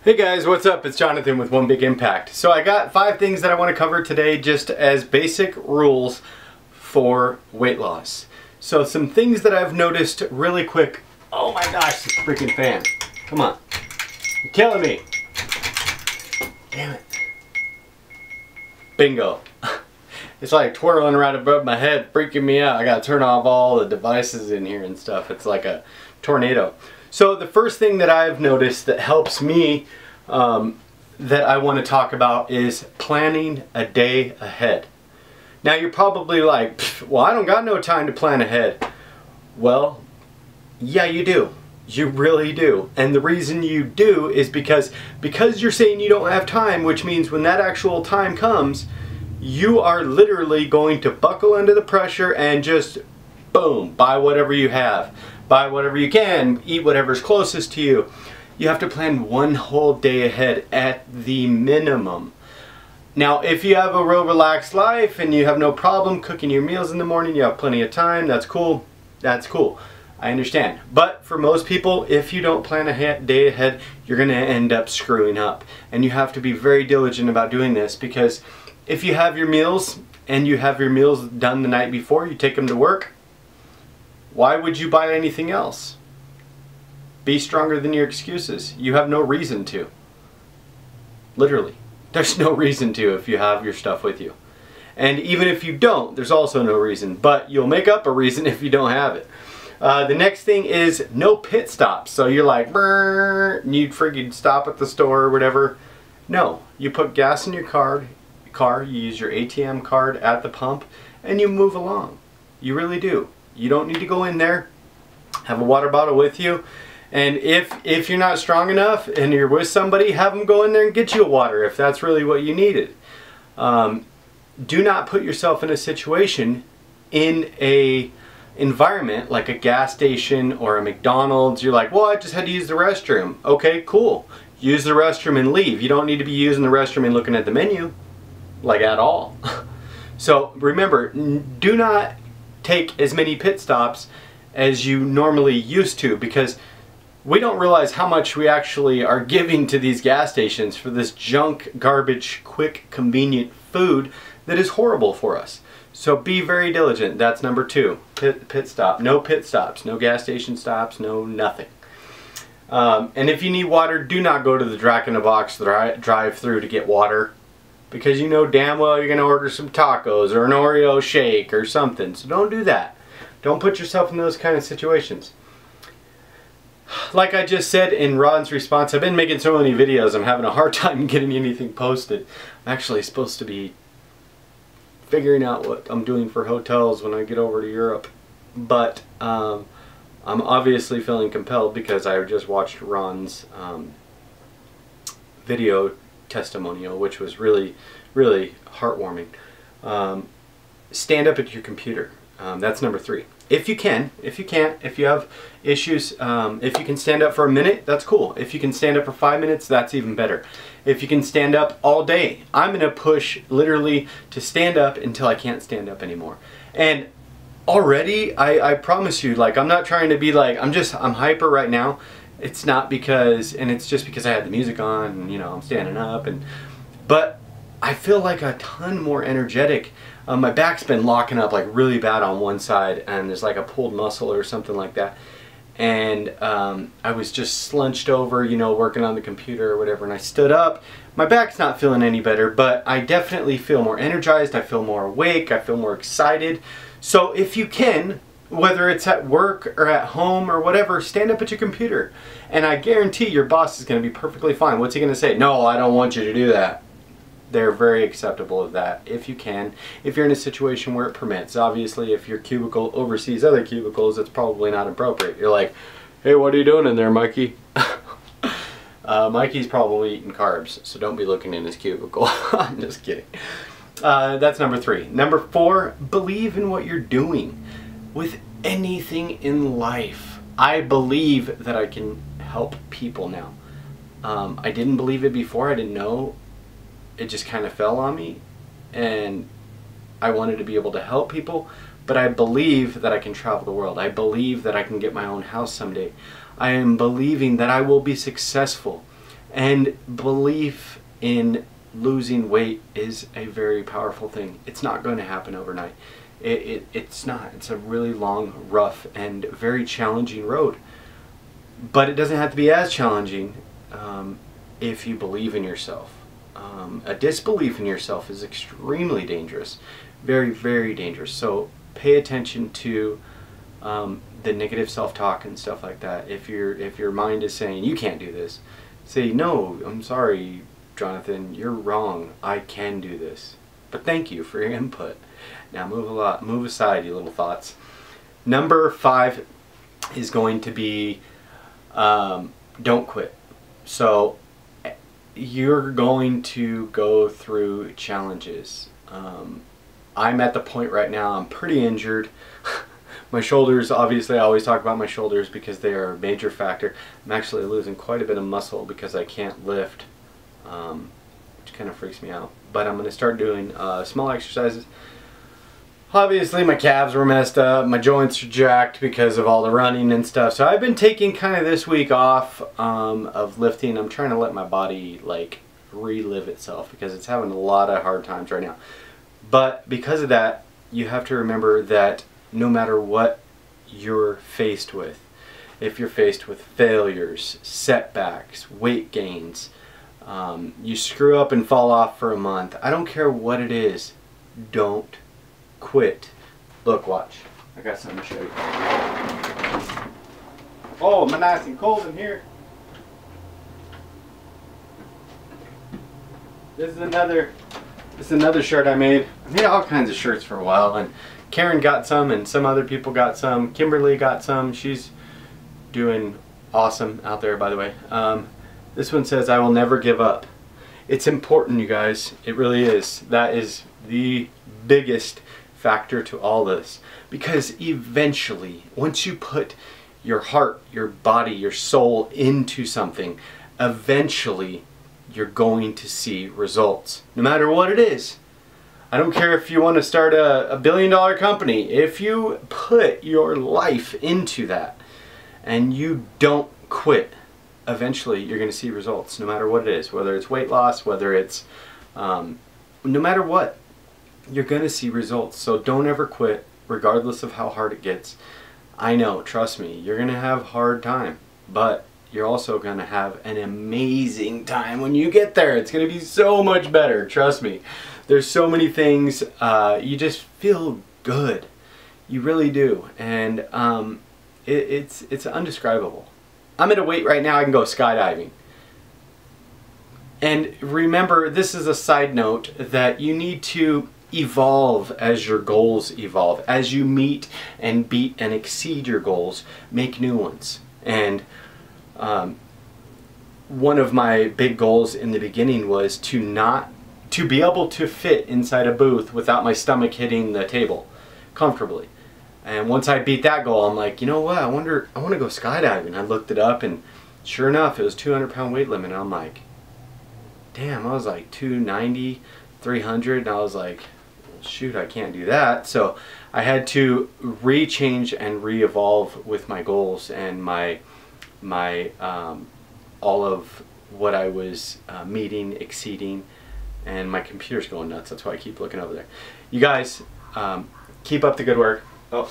Hey guys, what's up? It's Jonathan with One Big Impact. So I got 5 things that I want to cover today just as basic rules for weight loss. So some things that I've noticed really quick. Oh my gosh, this freaking fan. Come on. You're killing me. Damn it. Bingo. It's like twirling right above my head, freaking me out. I gotta turn off all the devices in here and stuff. It's like a tornado. So the first thing that I've noticed that helps me that I want to talk about is planning a day ahead. Now you're probably like, well, I don't got no time to plan ahead. Well, yeah, you do. You really do. And the reason you do is because you're saying you don't have time, which means when that actual time comes, you are literally going to buckle under the pressure and just boom, buy whatever you have. Buy whatever you can, eat whatever's closest to you. You have to plan one whole day ahead at the minimum. Now, if you have a real relaxed life and you have no problem cooking your meals in the morning, you have plenty of time, that's cool. That's cool. I understand. But for most people, if you don't plan a day ahead, you're going to end up screwing up. And you have to be very diligent about doing this, because if you have your meals and you have your meals done the night before, you take them to work, why would you buy anything else? Be stronger than your excuses. You have no reason to. Literally. There's no reason to if you have your stuff with you. And even if you don't, there's also no reason. But you'll make up a reason if you don't have it. The next thing is no pit stops. So you're like, you'd freaking stop at the store or whatever. No. You put gas in your car, you use your ATM card at the pump, and you move along. You really do. You don't need to go in there. Have a water bottle with you. And if you're not strong enough and you're with somebody, have them go in there and get you a water if that's really what you needed. Do not put yourself in a situation in a environment like a gas station or a McDonald's. You're like, well, I just had to use the restroom. Okay, cool. Use the restroom and leave. You don't need to be using the restroom and looking at the menu, like at all. So remember, do not take as many pit stops as you normally used to, because we don't realize how much we actually are giving to these gas stations for this junk, garbage, quick, convenient food that is horrible for us. So be very diligent. That's number 2. Pit stop. No pit stops. No gas station stops. No nothing. And if you need water, do not go to the Jack in the Box drive-through to get water, because you know damn well you're going to order some tacos or an Oreo shake or something. So don't do that. Don't put yourself in those kind of situations. Like I just said in Ron's response, I've been making so many videos, I'm having a hard time getting anything posted. I'm actually supposed to be figuring out what I'm doing for hotels when I get over to Europe. But I'm obviously feeling compelled because I just watched Ron's video testimonial, which was really, really heartwarming. Stand up at your computer. That's number 3. If you can. If you can't, if you have issues, if you can stand up for a minute, that's cool. If you can stand up for 5 minutes, that's even better. If you can stand up all day, I'm going to push literally to stand up until I can't stand up anymore. And already, I promise you, like, I'm not trying to be like, I'm hyper right now. It's not because, and it's just because I had the music on and, you know, I'm standing up, but I feel like a ton more energetic. My back's been locking up like really bad on one side, and there's like a pulled muscle or something like that. And I was just slunched over, you know, working on the computer or whatever, and I stood up. My back's not feeling any better, but I definitely feel more energized. I feel more awake. I feel more excited. So if you can, whether it's at work or at home or whatever, stand up at your computer. And I guarantee your boss is going to be perfectly fine. What's he going to say? No, I don't want you to do that. They're very acceptable of that if you can. If you're in a situation where it permits. Obviously, if your cubicle oversees other cubicles, it's probably not appropriate. You're like, hey, what are you doing in there, Mikey? Mikey's probably eating carbs, so don't be looking in his cubicle. I'm just kidding. That's number 3. Number 4, believe in what you're doing. With anything in life, I believe that I can help people now. I didn't believe it before. I didn't know. It just kind of fell on me, and I wanted to be able to help people, but I believe that I can travel the world. I believe that I can get my own house someday. I am believing that I will be successful. And belief in losing weight is a very powerful thing. It's not going to happen overnight. It's not. It's a really long, rough, and very challenging road. But it doesn't have to be as challenging if you believe in yourself. A disbelief in yourself is extremely dangerous. Very, very dangerous. So pay attention to the negative self-talk and stuff like that. If your mind is saying, you can't do this, say, no, I'm sorry, Jonathan, you're wrong. I can do this. But thank you for your input. Now move aside, you little thoughts. Number 5 is going to be don't quit. So you're going to go through challenges. I'm at the point right now, I'm pretty injured. My shoulders, obviously I always talk about my shoulders because they are a major factor. I'm actually losing quite a bit of muscle because I can't lift, which kind of freaks me out. But I'm going to start doing small exercises. Obviously my calves were messed up, my joints are jacked because of all the running and stuff. So I've been taking kind of this week off of lifting. I'm trying to let my body like relive itself because it's having a lot of hard times right now. But because of that, you have to remember that no matter what you're faced with, if you're faced with failures, setbacks, weight gains, you screw up and fall off for a month, I don't care what it is, don't quit. Look, watch. I got something to show you. Oh, am I nice and cold in here? This is another shirt I made. I made all kinds of shirts for a while, and Karen got some and some other people got some. Kimberly got some. She's doing awesome out there, by the way. This one says, I will never give up. It's important, you guys. It really is. That is the biggest factor to all this, because eventually, once you put your heart, your body, your soul into something, eventually you're going to see results, no matter what it is. I don't care if you want to start a billion-dollar company. If you put your life into that and you don't quit, eventually you're going to see results, no matter what it is, whether it's weight loss, whether it's no matter what, you're going to see results. So don't ever quit, regardless of how hard it gets. I know, trust me, you're going to have a hard time, but you're also going to have an amazing time when you get there. It's going to be so much better, trust me. There's so many things, you just feel good. You really do. And it's undescribable. I'm at a weight right now I can go skydiving. And remember, this is a side note, that you need to evolve as your goals evolve. As you meet and beat and exceed your goals, make new ones. And one of my big goals in the beginning was to be able to fit inside a booth without my stomach hitting the table comfortably. And once I beat that goal, I'm like, you know what, I want to go skydiving. I looked it up, and sure enough, it was 200-pound weight limit. And I'm like, damn, I was like 290, 300, and I was like, shoot, I can't do that. So I had to re-change and re-evolve with my goals and my all of what I was meeting, exceeding, and my computer's going nuts. That's why I keep looking over there. You guys, keep up the good work. Oh,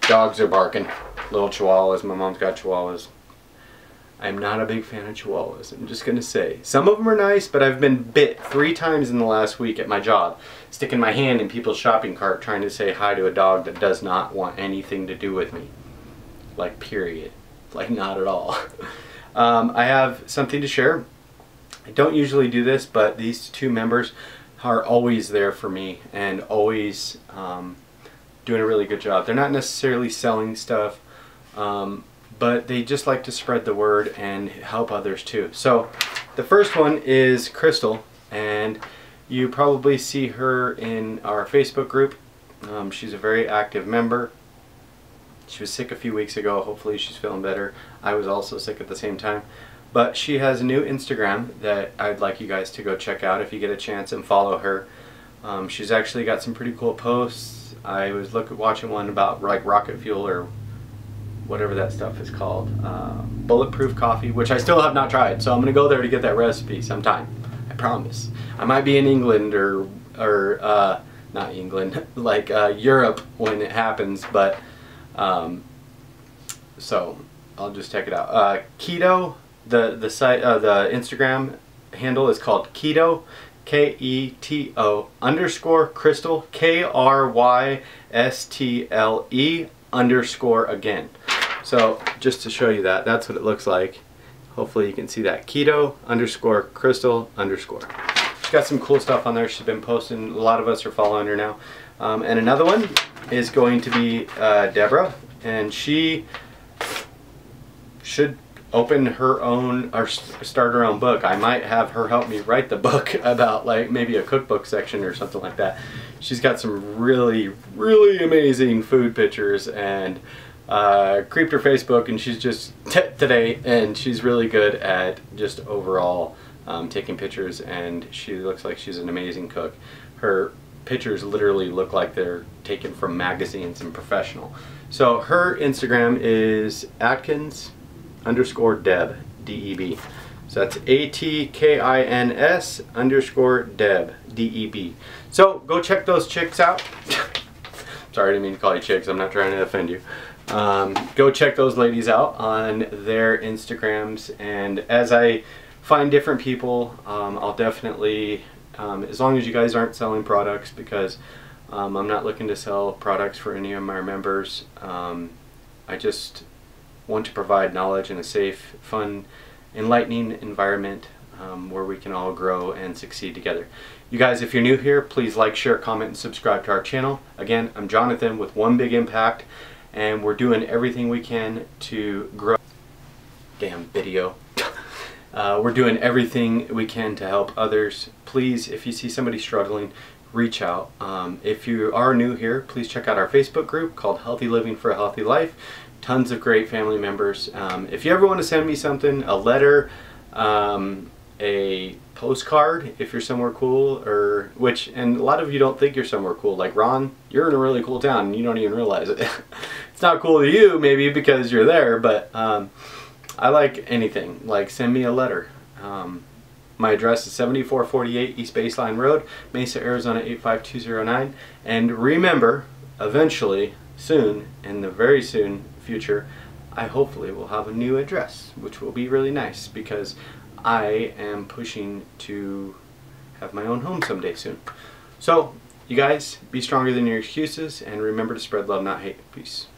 dogs are barking. Little chihuahuas. My mom's got chihuahuas. I'm not a big fan of chihuahuas. I'm just going to say. Some of them are nice, but I've been bit 3 times in the last week at my job. Sticking my hand in people's shopping cart trying to say hi to a dog that does not want anything to do with me. Like, period. Like, not at all. I have something to share. I don't usually do this, but these 2 members are always there for me and always doing a really good job. They're not necessarily selling stuff, but they just like to spread the word and help others too. So the first one is Crystal, and you probably see her in our Facebook group. She's a very active member. She was sick a few weeks ago. Hopefully she's feeling better. I was also sick at the same time. But she has a new Instagram that I'd like you guys to go check out if you get a chance and follow her. She's actually got some pretty cool posts. I was watching one about like rocket fuel or whatever that stuff is called, Bulletproof Coffee, which I still have not tried. So I'm gonna go there to get that recipe sometime. I promise. I might be in England or not England, like Europe when it happens, but so I'll just check it out. Keto, the site, the Instagram handle is called Keto, Keto _ Crystal, KRYSTLE _ again. So just to show you that, that's what it looks like. Hopefully you can see that. Keto _ Crystal _ She's got some cool stuff on there. She's been posting. A lot of us are following her now. And another one is going to be Deborah, and she should open her own or start her own book. I might have her help me write the book about like maybe a cookbook section or something like that. She's got some really amazing food pictures, and creeped her Facebook, and she's just today, and she's really good at just overall taking pictures, and she looks like she's an amazing cook. Her pictures literally look like they're taken from magazines and professional. So her Instagram is Atkins _ Deb, D-E-B. So that's ATKINS _ Deb, D-E-B. So go check those chicks out. Sorry, I didn't mean to call you chicks. I'm not trying to offend you. Go check those ladies out on their Instagrams, and as I find different people, I'll definitely, as long as you guys aren't selling products, because I'm not looking to sell products for any of my members. I just want to provide knowledge in a safe, fun, enlightening environment where we can all grow and succeed together. You guys, if you're new here, please like, share, comment, and subscribe to our channel. Again, I'm Jonathan with One Big Impact, and we're doing everything we can to grow. Damn video. We're doing everything we can to help others. Please, if you see somebody struggling, reach out. If you are new here, please check out our Facebook group called Healthy Living for a Healthy Life. Tons of great family members. If you ever want to send me something, a letter, a postcard, if you're somewhere cool, or and a lot of you don't think you're somewhere cool. Like Ron, you're in a really cool town and you don't even realize it. It's not cool to you maybe because you're there, but I like anything. Like, send me a letter. My address is 7448 East Baseline Road, Mesa, Arizona 85209. And remember, eventually, soon, in the very soon future, I hopefully will have a new address, which will be really nice because I am pushing to have my own home someday soon. So, you guys, be stronger than your excuses, and remember to spread love, not hate. Peace.